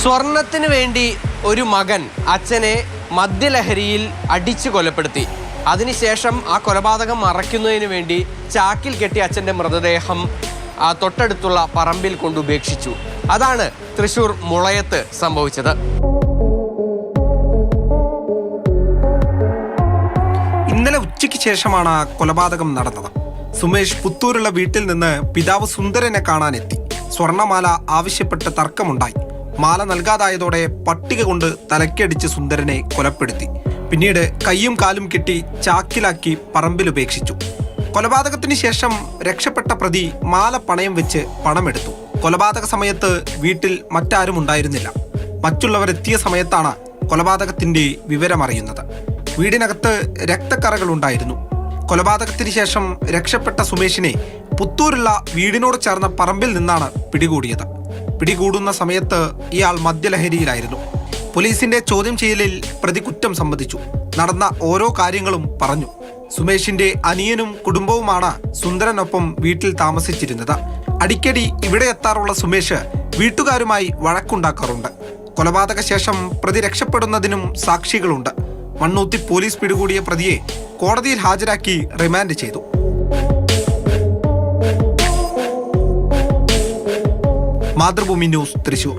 സ്വർണത്തിന് വേണ്ടി ഒരു മകൻ അച്ഛനെ മദ്യലഹരിയിൽ അടിച്ചു കൊലപ്പെടുത്തി. അതിനുശേഷം ആ കൊലപാതകം മറയ്ക്കുന്നതിന് വേണ്ടി ചാക്കിൽ കെട്ടി അച്ഛൻ്റെ മൃതദേഹം തൊട്ടടുത്തുള്ള പറമ്പിൽ കൊണ്ടുപേക്ഷിച്ചു. അതാണ് തൃശ്ശൂർ മുളയത്ത് സംഭവിച്ചത്. ഇന്നലെ ഉച്ചയ്ക്ക് ശേഷമാണ് കൊലപാതകം നടന്നത്. സുമേഷ് പുത്തൂരുള്ള വീട്ടിൽ നിന്ന് പിതാവ് സുന്ദരനെ കാണാനെത്തി. സ്വർണമാല ആവശ്യപ്പെട്ട് തർക്കമുണ്ടായി. മാല നൽകാതായതോടെ പട്ടിക കൊണ്ട് തലക്കടിച്ച് സുന്ദരനെ കൊലപ്പെടുത്തി. പിന്നീട് കൈയും കാലും കെട്ടി ചാക്കിലാക്കി പറമ്പിലുപേക്ഷിച്ചു. കൊലപാതകത്തിന് ശേഷം രക്ഷപ്പെട്ട പ്രതി മാല പണയം വെച്ച് പണമെടുത്തു. കൊലപാതക സമയത്ത് വീട്ടിൽ മറ്റാരും ഉണ്ടായിരുന്നില്ല. മറ്റുള്ളവരെത്തിയ സമയത്താണ് കൊലപാതകത്തിന്റെ വിവരമറിയുന്നത്. വീടിനകത്ത് രക്തക്കറകൾ ഉണ്ടായിരുന്നു. കൊലപാതകത്തിന് ശേഷം രക്ഷപ്പെട്ട സുമേഷിനെ പുത്തൂരുള്ള വീടിനോട് ചേർന്ന പറമ്പിൽ നിന്നാണ് പിടികൂടിയത്. പിടികൂടുന്ന സമയത്ത് ഇയാൾ മദ്യലഹരിയിലായിരുന്നു. പോലീസിന്റെ ചോദ്യം ചെയ്യലിൽ പ്രതി കുറ്റം സമ്മതിച്ചു. നടന്ന ഓരോ കാര്യങ്ങളും പറഞ്ഞു. സുമേഷിന്റെ അനിയനും കുടുംബവുമാണ് സുന്ദരനൊപ്പം വീട്ടിൽ താമസിച്ചിരുന്നത്. അടിക്കടി ഇവിടെ എത്താറുള്ള സുമേഷ് വീട്ടുകാരുമായി വഴക്കുണ്ടാക്കാറുണ്ട്. കൊലപാതക ശേഷം പ്രതി രക്ഷപ്പെടുന്നതിനും സാക്ഷികളുണ്ട്. മണ്ണൂത്തി പോലീസ് പിടികൂടിയ പ്രതിയെ കോടതിയിൽ ഹാജരാക്കി റിമാൻഡ് ചെയ്തു. മാതൃഭൂമി ന്യൂസ്, തൃശൂർ.